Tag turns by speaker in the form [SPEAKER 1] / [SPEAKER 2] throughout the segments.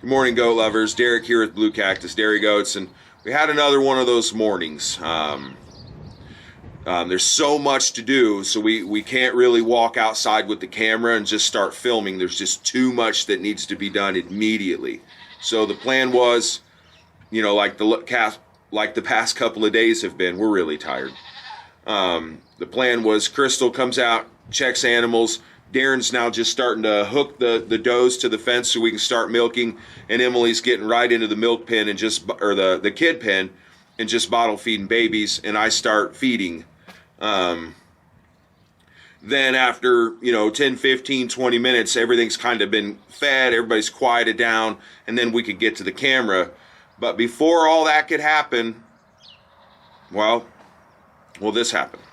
[SPEAKER 1] Good morning, goat lovers. Derek here with Blue Cactus Dairy Goats, and we had another one of those mornings. There's so much to do, so we can't really walk outside with the camera and just start filming. There's just too much that needs to be done immediately. So the plan was, like the past couple of days have been, we're really tired. The plan was Crystal comes out, checks animals. Darren's now just starting to hook the does to the fence so we can start milking, and Emily's getting right into the milk pen and the kid pen and just bottle feeding babies, and I start feeding. Then after 10, 15, 20 minutes, everything's kind of been fed, everybody's quieted down, and then we could get to the camera. But before all that could happen, well, this happened.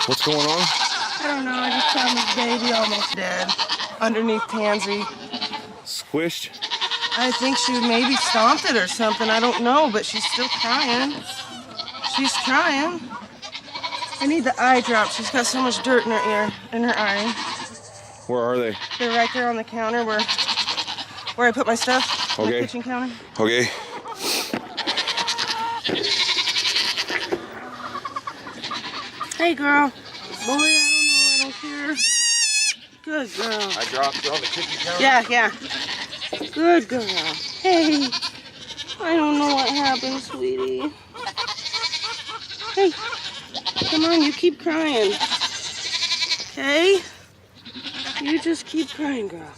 [SPEAKER 2] What's going on?
[SPEAKER 3] I don't know. I just found this baby almost dead underneath Tansy.
[SPEAKER 2] Squished?
[SPEAKER 3] I think she maybe stomped it or something. I don't know, but she's still crying. She's trying. I need the eye drop. She's got so much dirt in her ear, in her eye.
[SPEAKER 2] Where are they?
[SPEAKER 3] They're right there on the counter where I put my stuff.
[SPEAKER 2] Okay.
[SPEAKER 3] My kitchen counter.
[SPEAKER 1] Okay.
[SPEAKER 3] Hey, girl. Boy, I don't care. Good girl.
[SPEAKER 1] I dropped it on the kitchen counter?
[SPEAKER 3] Yeah. Good girl. Hey. I don't know what happened, sweetie. Hey. Come on, you keep crying. Okay? You just keep crying, girl.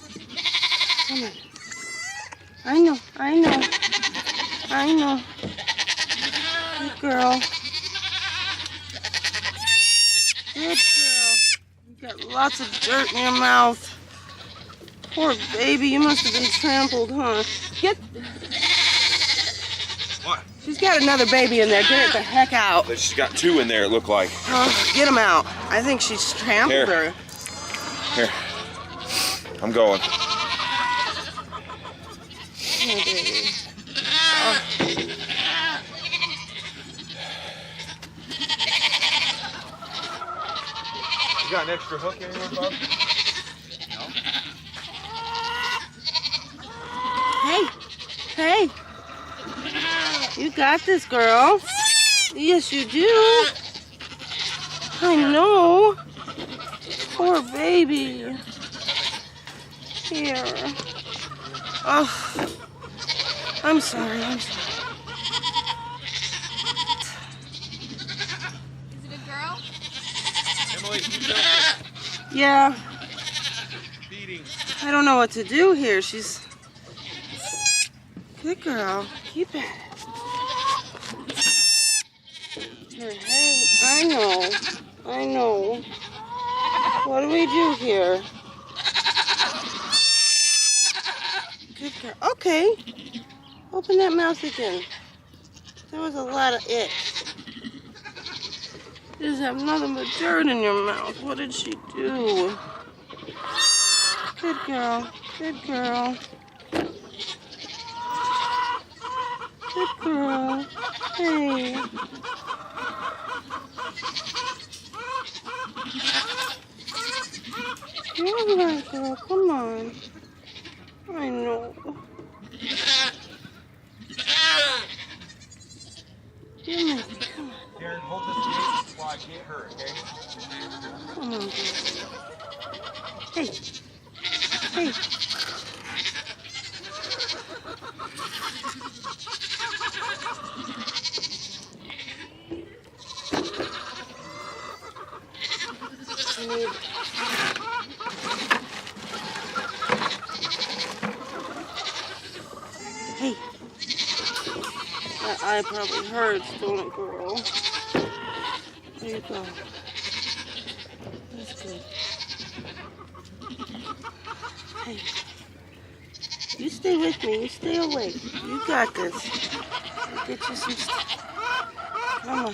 [SPEAKER 3] Come on. I know. Good girl. Good girl. You got lots of dirt in your mouth. Poor baby, you must have been trampled, huh?
[SPEAKER 1] What?
[SPEAKER 3] She's got another baby in there. Get it the heck out.
[SPEAKER 1] She's got two in there, it looked like.
[SPEAKER 3] Get him out. I think she's trampled her.
[SPEAKER 1] Here. I'm going.
[SPEAKER 3] Oh, baby. Oh.
[SPEAKER 1] You got an extra hook anywhere, Bob? No.
[SPEAKER 3] Hey. You got this, girl. Yes, you do. I know. Poor baby. Here. Oh. I'm sorry.
[SPEAKER 4] Is it a girl?
[SPEAKER 1] Emily,
[SPEAKER 3] Yeah.
[SPEAKER 1] feeding.
[SPEAKER 3] I don't know what to do here. She's... Good girl. Keep at it. Her head. I know. What do we do here? Good girl. Okay. Open that mouth again. There was a lot of it. You just have nothing but dirt in your mouth. What did she do? Good girl. Good girl. Good girl. Hey. You're right, girl. Come on. I know. Come on.
[SPEAKER 1] Darren, hold this gate while I get her, okay?
[SPEAKER 3] Come on, girl. Hey. Hey. That eye probably hurts, don't it, girl? There you go. That's good. Hey. You stay with me. You stay awake. You got this. I'll get you some stuff. Come on.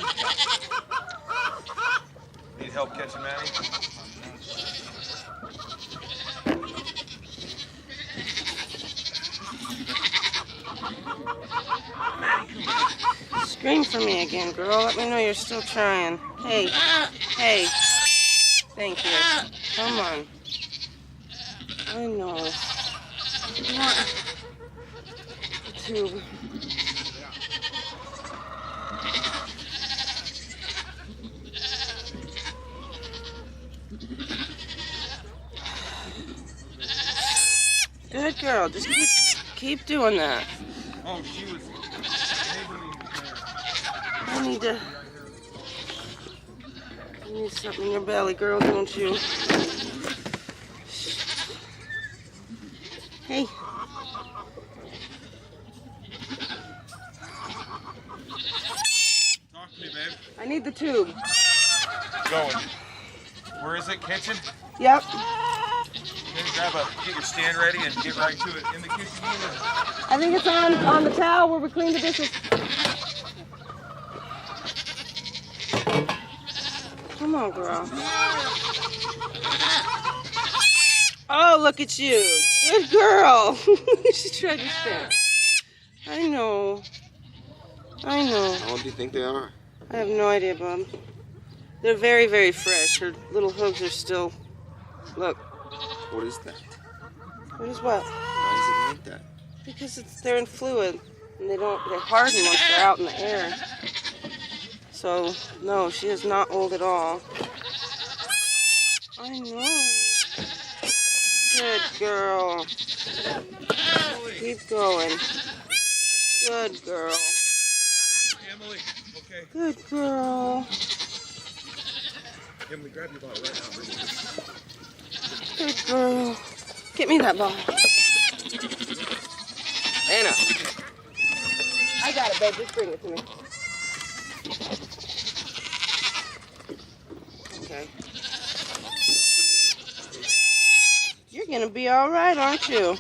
[SPEAKER 1] Need help catching Maddie?
[SPEAKER 3] Scream for me again, girl. Let me know you're still trying. Hey, hey. Thank you. Come on. I know. Come on. The tube. Good girl. Just keep doing that.
[SPEAKER 2] Oh, she was.
[SPEAKER 3] I need something in your belly, girl, don't you? Hey.
[SPEAKER 2] Talk to me, babe.
[SPEAKER 3] I need the tube.
[SPEAKER 2] Going. Where is it? Kitchen?
[SPEAKER 3] Yep.
[SPEAKER 2] Get your stand ready and get right to it in the kitchen.
[SPEAKER 3] I think it's on the towel where we clean the dishes. Come on, girl. Oh, look at you. Good girl. She tried to stand. I know. I know.
[SPEAKER 1] How old do you think they are?
[SPEAKER 3] I have no idea, Bob. They're very, very fresh. Her little hooves are still... Look.
[SPEAKER 1] What is that?
[SPEAKER 3] What is what?
[SPEAKER 1] Why is it like that?
[SPEAKER 3] Because they're in fluid. And they harden once they're out in the air. So, no, she is not old at all. I know. Good girl. Keep going. Good girl.
[SPEAKER 2] Emily, okay.
[SPEAKER 3] Good girl.
[SPEAKER 2] Emily, grab your bottle right now. Bring it.
[SPEAKER 3] Good girl. Get me that ball.
[SPEAKER 1] Anna.
[SPEAKER 3] I got it, babe. Just bring it to me. Okay. You're gonna be all right, aren't you?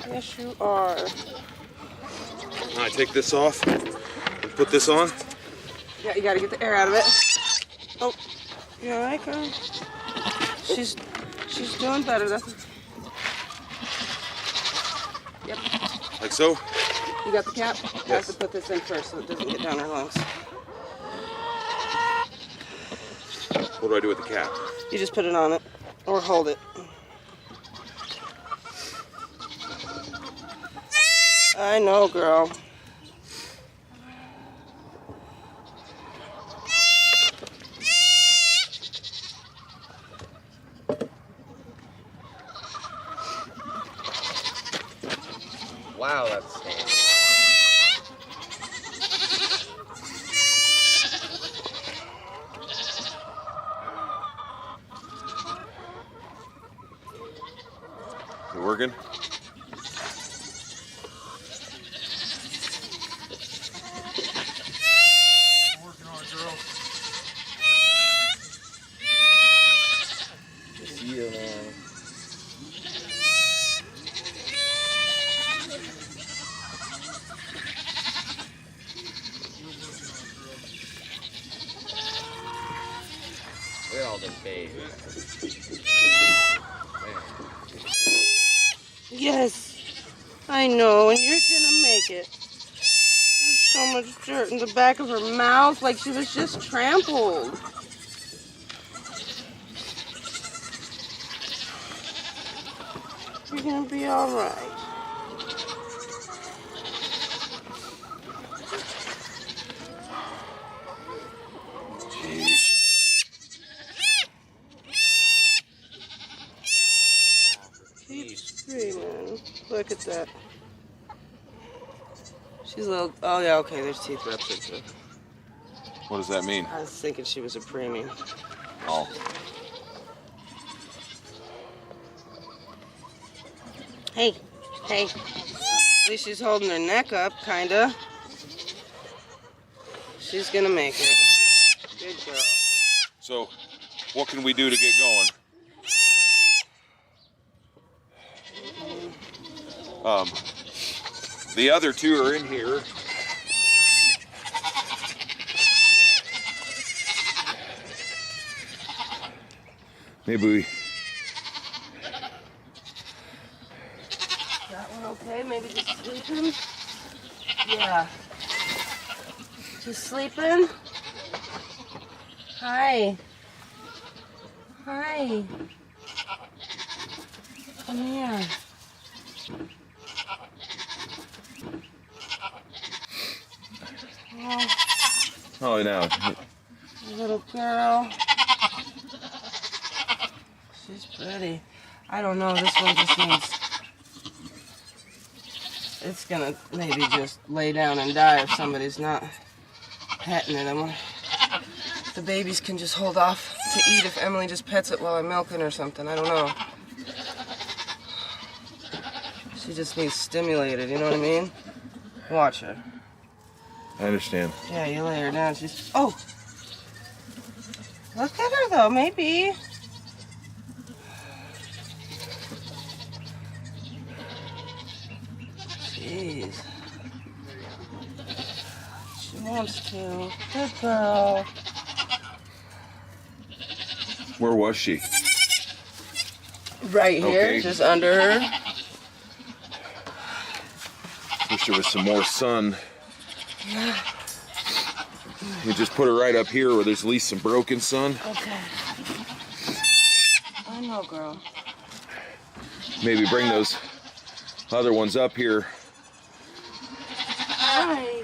[SPEAKER 3] Yes, you are.
[SPEAKER 2] All right, take this off and put this on.
[SPEAKER 3] Yeah, you gotta get the air out of it. Oh, you all right, girl? She's doing better. Yep.
[SPEAKER 2] Like so?
[SPEAKER 3] You got the cap? You have
[SPEAKER 2] Yes.
[SPEAKER 3] to put this in first so it doesn't get down her lungs.
[SPEAKER 2] What do I do with the cap?
[SPEAKER 3] You just put it on it or hold it. I know, girl.
[SPEAKER 1] Wow, that's.
[SPEAKER 2] Is it working? Working hard, girl.
[SPEAKER 1] See you, man. We're all the baby.
[SPEAKER 3] Yes, I know, and you're gonna make it. There's so much dirt in the back of her mouth, like she was just trampled. You're gonna be all right. Keep screaming. Look at that. She's a little. Oh yeah, okay. There's teeth ruptured. So
[SPEAKER 2] What does that mean?
[SPEAKER 3] I was thinking she was a preemie.
[SPEAKER 2] Oh.
[SPEAKER 3] Hey, hey. At least she's holding her neck up, kinda. She's gonna make it. Good girl.
[SPEAKER 2] So, what can we do to get going?
[SPEAKER 1] The other two are in here.
[SPEAKER 2] Maybe we.
[SPEAKER 3] That one Okay, maybe just sleeping. Yeah. Just sleeping. Hi. Hi. Come here.
[SPEAKER 2] Oh, now.
[SPEAKER 3] Little girl. She's pretty. I don't know, this one just needs... It's gonna maybe just lay down and die if somebody's not petting it. The babies can just hold off to eat if Emily just pets it while I'm milking or something. I don't know. She just needs stimulated, you know what I mean? Watch her.
[SPEAKER 2] I understand.
[SPEAKER 3] Yeah, you lay her down. She's... Oh! Look at her, though. Maybe. Jeez. She wants to. Good girl.
[SPEAKER 2] Where was she?
[SPEAKER 3] Right here,
[SPEAKER 2] Okay.
[SPEAKER 3] just under her.
[SPEAKER 2] Wish there was some more sun. We just put her right up here where there's at least some broken sun.
[SPEAKER 3] Okay. I know, girl.
[SPEAKER 2] Maybe bring those other ones up here.
[SPEAKER 3] Hi.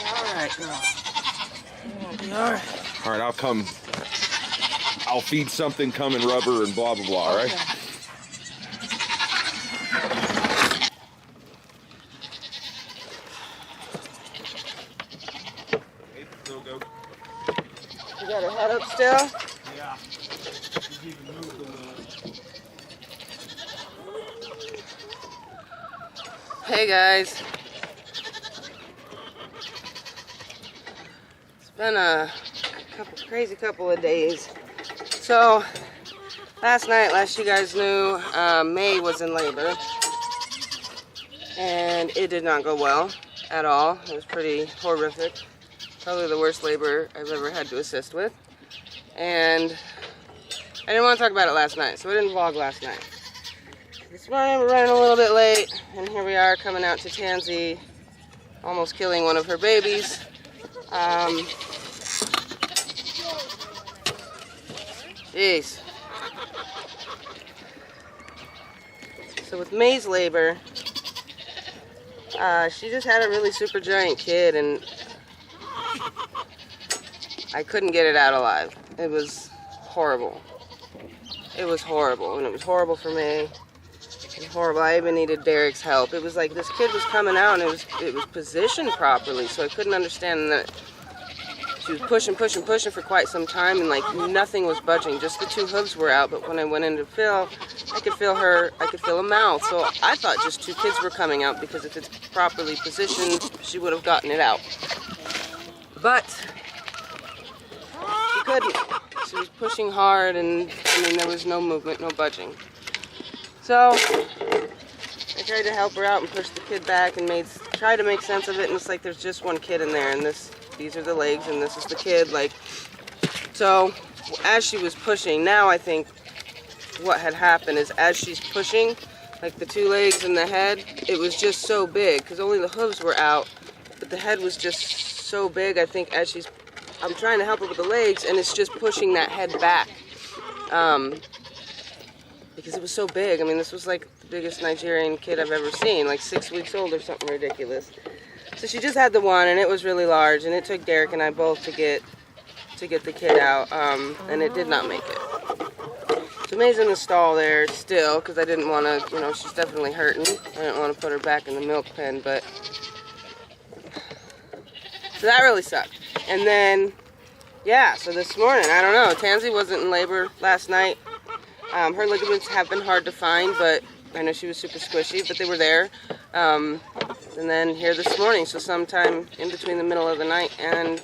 [SPEAKER 3] All right, girl. You're gonna be all right.
[SPEAKER 2] All right, I'll come. I'll feed something, come and rub her and blah, blah, blah, all right?
[SPEAKER 3] Okay. You got her head up still?
[SPEAKER 2] Yeah. She's even moved a little.
[SPEAKER 3] Hey guys. It's been a crazy couple of days. So, last night, last you guys knew, May was in labor. And it did not go well at all. It was pretty horrific. Probably the worst labor I've ever had to assist with. And I didn't want to talk about it last night, so I didn't vlog last night. This morning we're running a little bit late, and here we are coming out to Tansy, almost killing one of her babies. Jeez. So with May's labor, she just had a really super giant kid, and I couldn't get it out alive. It was horrible. It was horrible, and it was horrible for me. It was horrible. I even needed Derek's help. It was like this kid was coming out, and it was positioned properly, so I couldn't understand that. She was pushing for quite some time, and like nothing was budging. Just the two hooves were out, but when I went in to fill, I could feel her, I could feel a mouth. So I thought just two kids were coming out, because if it's properly positioned, she would have gotten it out. But she couldn't. She was pushing hard, and I mean, there was no movement, no budging. So I tried to help her out and push the kid back and try to make sense of it, and it's like there's just one kid in there, and these are the legs, and this is the kid. Like, so as she was pushing, now I think what had happened is as she's pushing, like the two legs and the head, it was just so big, because only the hooves were out, but the head was just so big. I think as I'm trying to help her with the legs, and it's just pushing that head back, because it was so big. I mean, this was like the biggest Nigerian kid I've ever seen, like 6 weeks old or something ridiculous. So she just had the one, and it was really large, and it took Derek and I both to get the kid out, and it did not make it. So May's in the stall there still, because I didn't want to, you know, she's definitely hurting. I didn't want to put her back in the milk pen, but so that really sucked. And then, yeah, so this morning, I don't know, Tansy wasn't in labor last night. Her ligaments have been hard to find, but I know she was super squishy, but they were there. And then here this morning, so sometime in between the middle of the night and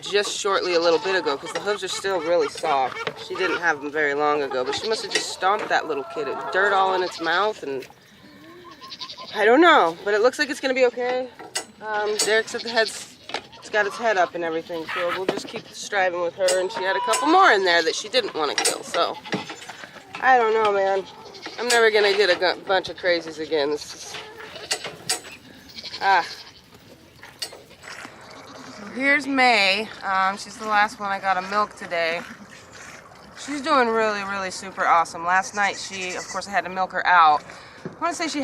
[SPEAKER 3] just shortly a little bit ago, because the hooves are still really soft. She didn't have them very long ago, but she must have just stomped that little kid. It was dirt all in its mouth, and I don't know, but it looks like it's going to be okay. Derek said the head's got its head up and everything, so we'll just keep striving with her. And she had a couple more in there that she didn't want to kill, so I don't know, man. I'm never gonna get a bunch of crazies again. This is So here's May. She's the last one I got to milk today. She's doing really, really super awesome. Last night of course I had to milk her out. I want to say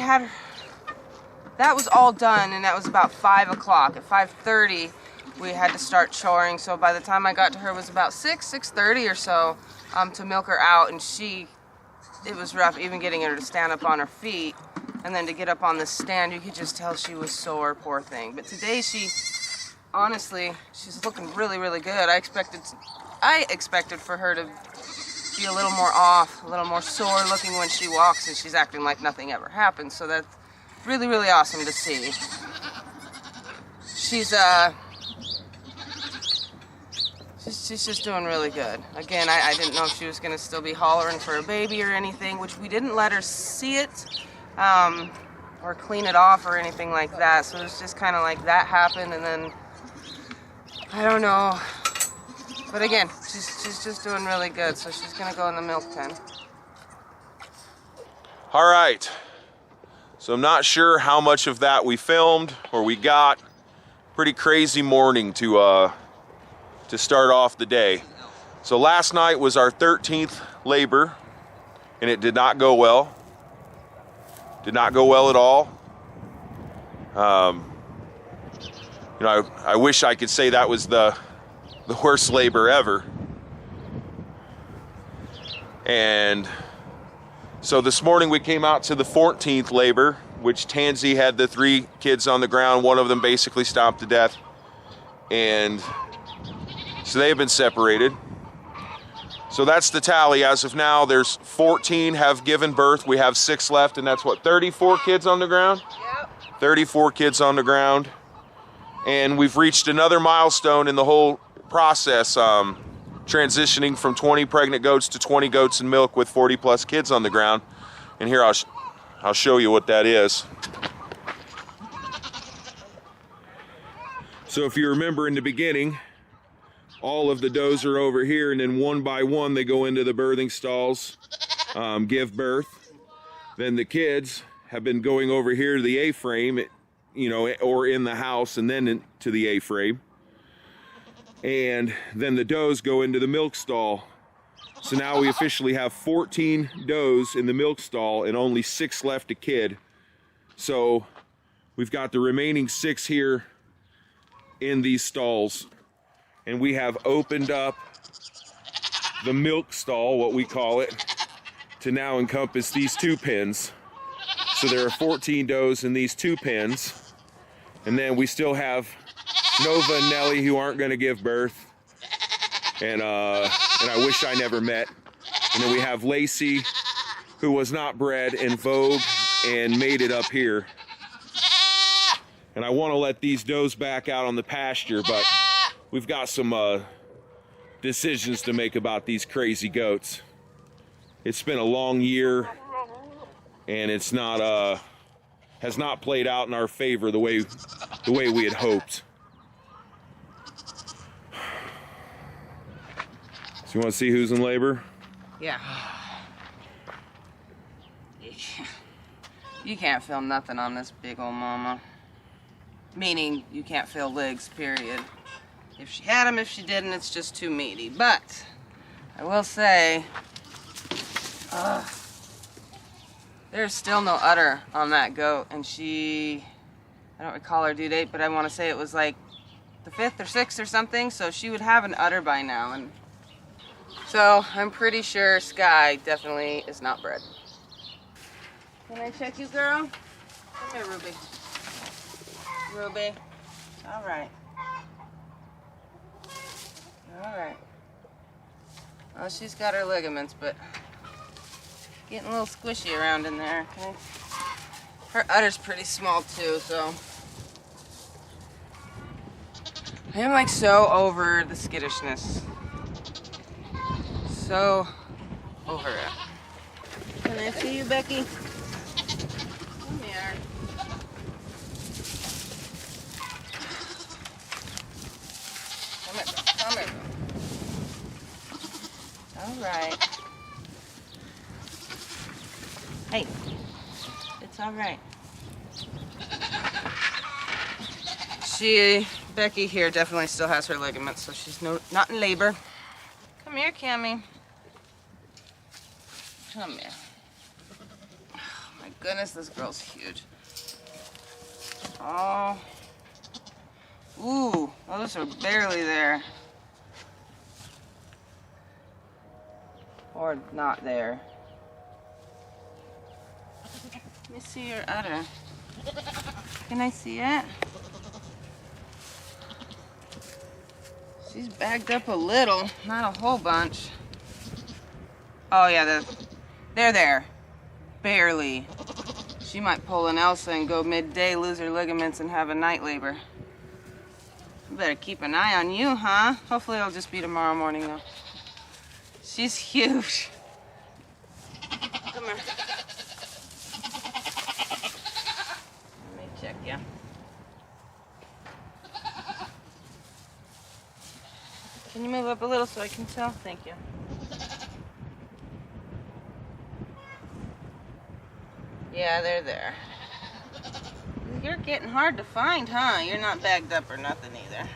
[SPEAKER 3] that was all done, and that was about 5 o'clock. At 5:30, we had to start choring. So by the time I got to her, it was about 6:30 or so to milk her out. And it was rough even getting her to stand up on her feet. And then to get up on the stand, you could just tell she was sore, poor thing. But today honestly, she's looking really, really good. I expected for her to be a little more off, a little more sore looking when she walks, and she's acting like nothing ever happened. So that's really, really awesome to see. She's just doing really good. Again, I didn't know if she was going to still be hollering for a baby or anything, which we didn't let her see it or clean it off or anything like that. So it was just kind of like that happened, and then I don't know. But again, she's just doing really good, so she's going to go in the milk pen.
[SPEAKER 1] All right. So I'm not sure how much of that we filmed or we got. Pretty crazy morning to start off the day. So last night was our 13th labor, and it did not go well. Did not go well at all. You know, I wish I could say that was the worst labor ever. And so this morning we came out to the 14th labor, which Tansy had the 3 kids on the ground. One of them basically stomped to death. And so they have been separated. So that's the tally. As of now, there's 14 have given birth. We have 6 left, and that's what, 34 kids on the ground?
[SPEAKER 3] Yep.
[SPEAKER 1] 34 kids on the ground. And we've reached another milestone in the whole process, transitioning from 20 pregnant goats to 20 goats and milk with 40 plus kids on the ground. And here I'll show you what that is. So if you remember in the beginning, all of the does are over here, and then one by one they go into the birthing stalls, give birth. Then the kids have been going over here to the A-frame, you know, or in the house, and then to the A-frame. And then the does go into the milk stall. So now we officially have 14 does in the milk stall and only 6 left to kid. So we've got the remaining 6 here in these stalls. And we have opened up the milk stall, what we call it, to now encompass these 2 pens. So there are 14 does in these 2 pens. And then we still have Nova and Nellie, who aren't going to give birth. And I wish I never met. And then we have Lacey, who was not bred, and Vogue, and made it up here. And I want to let these does back out on the pasture, but we've got some decisions to make about these crazy goats. It's been a long year, and it's not has not played out in our favor the way we had hoped. So you want to see who's in labor?
[SPEAKER 3] Yeah. You can't film nothing on this big old mama. Meaning you can't feel legs, period. If she had them, if she didn't, it's just too meaty. But I will say, there's still no udder on that goat. And I don't recall her due date, but I want to say it was like the 5th or 6th or something. So she would have an udder by now. And so I'm pretty sure Sky definitely is not bred. Can I check you, girl? Come here, Ruby. Ruby. All right. All right. Well, she's got her ligaments, but getting a little squishy around in there. Okay. Her udder's pretty small too, so I am like so over the skittishness. So over it. Can I see you, Becky? Come here. All right. Hey, it's all right. Becky here definitely still has her ligaments, so she's not in labor. Come here, Cami. Come here. Oh, my goodness, this girl's huge. Oh. Ooh, those are barely there. Or not there. Let me see your udder. Can I see it? She's bagged up a little, not a whole bunch. Oh yeah, they're there. Barely. She might pull an Elsa and go midday, lose her ligaments, and have a night labor. I better keep an eye on you, huh? Hopefully it'll just be tomorrow morning, though. She's huge. Come here. Let me check you. Can you move up a little so I can tell? Thank you. Yeah, they're there. You're getting hard to find, huh? You're not bagged up or nothing either.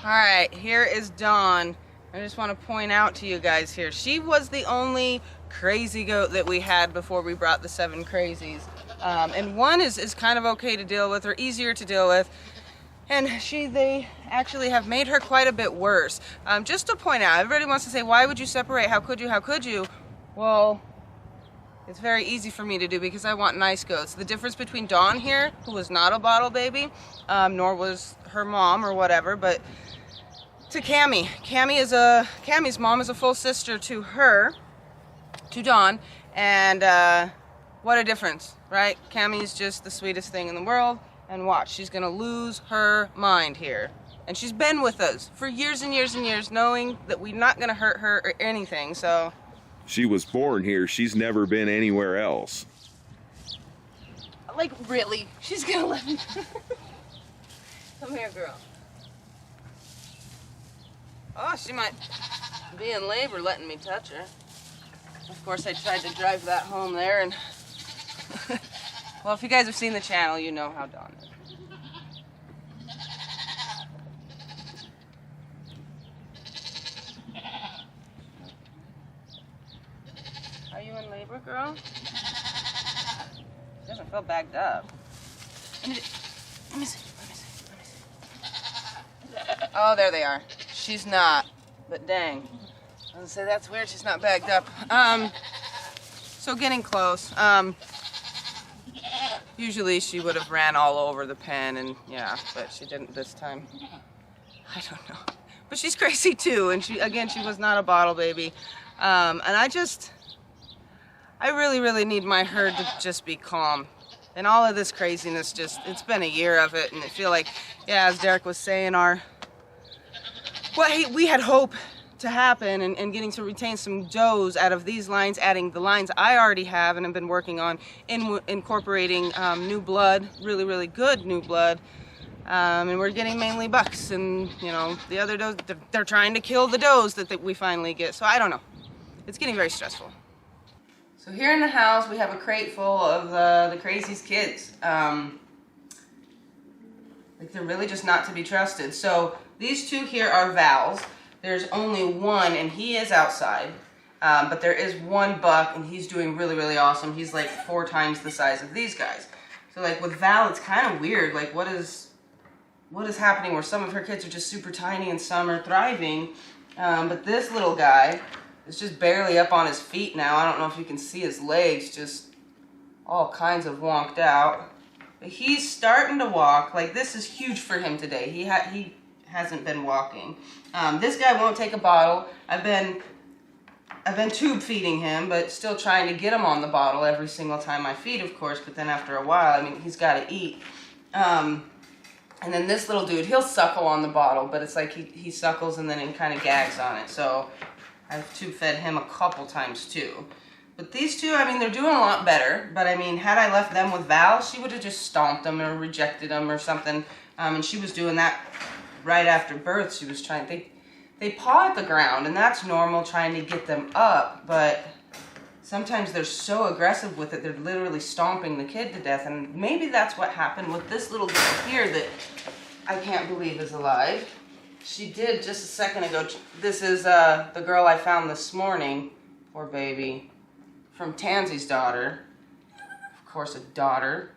[SPEAKER 3] All right, here is Dawn. I just want to point out to you guys here, she was the only crazy goat that we had before we brought the 7 crazies. And one is kind of okay to deal with, or easier to deal with. And they actually have made her quite a bit worse. Just to point out, everybody wants to say, why would you separate? How could you? How could you? Well, it's very easy for me to do because I want nice goats. The difference between Dawn here, who was not a bottle baby, nor was her mom or whatever, but to Cami. Cami's mom is a full sister to her, to Dawn, and what a difference, right? Cami's just the sweetest thing in the world. And watch, she's gonna lose her mind here. And she's been with us for years and years and years, knowing that we're not gonna hurt her or anything, so.
[SPEAKER 1] She was born here. She's never been anywhere else.
[SPEAKER 3] Like, really? She's gonna let me. Come here, girl. Oh, she might be in labor letting me touch her. Of course, I tried to drive that home there and. Well, if you guys have seen the channel, you know how Dawn is. Are you in labor, girl? She doesn't feel bagged up. Let me see. Oh, there they are. She's not, but dang. I was gonna say, that's weird, she's not bagged up. So getting close. Usually she would have ran all over the pen, and yeah, but she didn't this time. I don't know. But she's crazy too, and she was not a bottle baby. And I really, really need my herd to just be calm. And all of this craziness it's been a year of it, and I feel like, yeah, as Derek was saying, we had hope to happen and getting to retain some does out of these lines, adding the lines I already have and have been working on, incorporating new blood, really, really good new blood. And we're getting mainly bucks, and you know, the other does, they're trying to kill the does that we finally get. So I don't know. It's getting very stressful. So here in the house, we have a crate full of the craziest kids. Like, they're really just not to be trusted. So these 2 here are Val's. There's only one, and he is outside. But there is one buck, and he's doing really, really awesome. He's like 4 times the size of these guys. So like with Val, it's kind of weird. Like, what is happening where some of her kids are just super tiny and some are thriving? But this little guy is just barely up on his feet now. I don't know if you can see his legs, just all kinds of wonked out. But he's starting to walk. Like, this is huge for him today. He hasn't been walking. This guy won't take a bottle. I've been tube feeding him, but still trying to get him on the bottle every single time I feed, of course. But then after a while, I mean, he's got to eat. And then this little dude, he'll suckle on the bottle, but it's like he suckles and then he kind of gags on it. So I've tube fed him a couple times too. But these 2, I mean, they're doing a lot better. But I mean, had I left them with Val, she would have just stomped them or rejected them or something. And she was doing that right after birth. She was trying. they paw at the ground, and that's normal trying to get them up, but sometimes they're so aggressive with it, they're literally stomping the kid to death, and maybe that's what happened with this little girl here that I can't believe is alive. She did just a second ago. This is the girl I found this morning, poor baby, from Tansy's daughter. Of course, a daughter.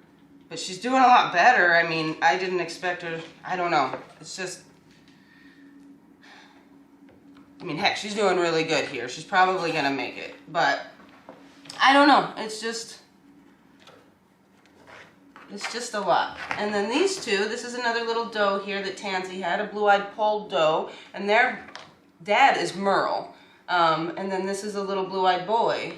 [SPEAKER 3] But she's doing a lot better. I mean, I didn't expect her. I don't know. It's just, I mean, heck, she's doing really good here. She's probably going to make it. But I don't know. It's just a lot. And then these two, this is another little doe here that Tansy had, a blue-eyed polled doe. And their dad is Merle. And then this is a little blue-eyed boy.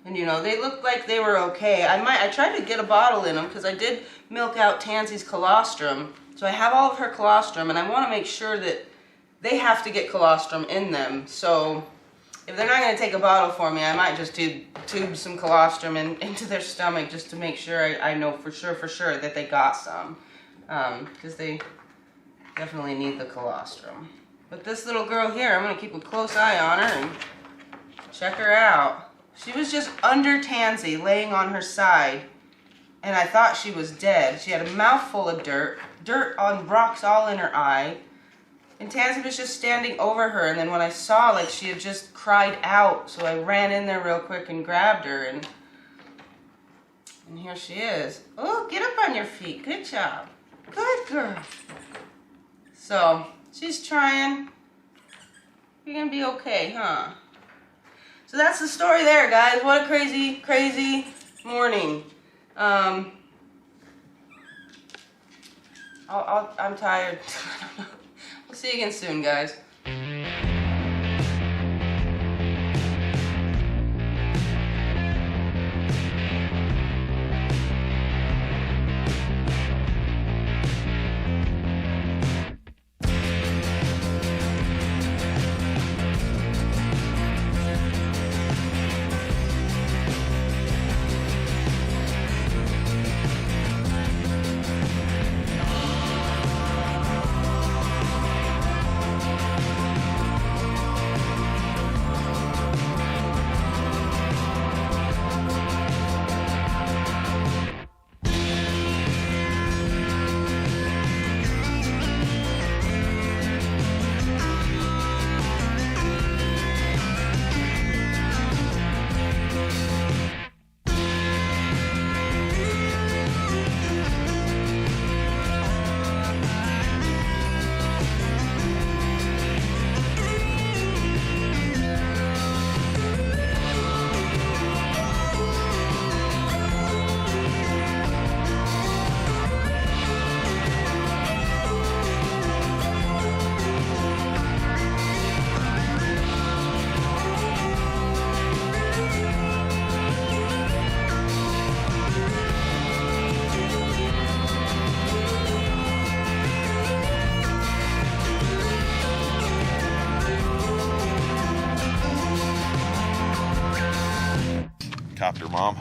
[SPEAKER 3] And you know, they looked like they were okay. I tried to get a bottle in them because I did milk out Tansy's colostrum. So I have all of her colostrum, and I want to make sure that they have to get colostrum in them. So if they're not going to take a bottle for me, I might just tube some colostrum into their stomach just to make sure I know for sure that they got some. Because they definitely need the colostrum. But this little girl here, I'm going to keep a close eye on her and check her out. She was just under Tansy, laying on her side, and I thought she was dead. She had a mouthful of dirt on rocks all in her eye, and Tansy was just standing over her, and then when I saw, like, she had just cried out, so I ran in there real quick and grabbed her, and here she is. Oh, get up on your feet. Good job. Good girl. So, she's trying. You're gonna be okay, huh? So that's the story there, guys. What a crazy, crazy morning. I'm tired. We'll see you again soon, guys.
[SPEAKER 1] Copter, Mom.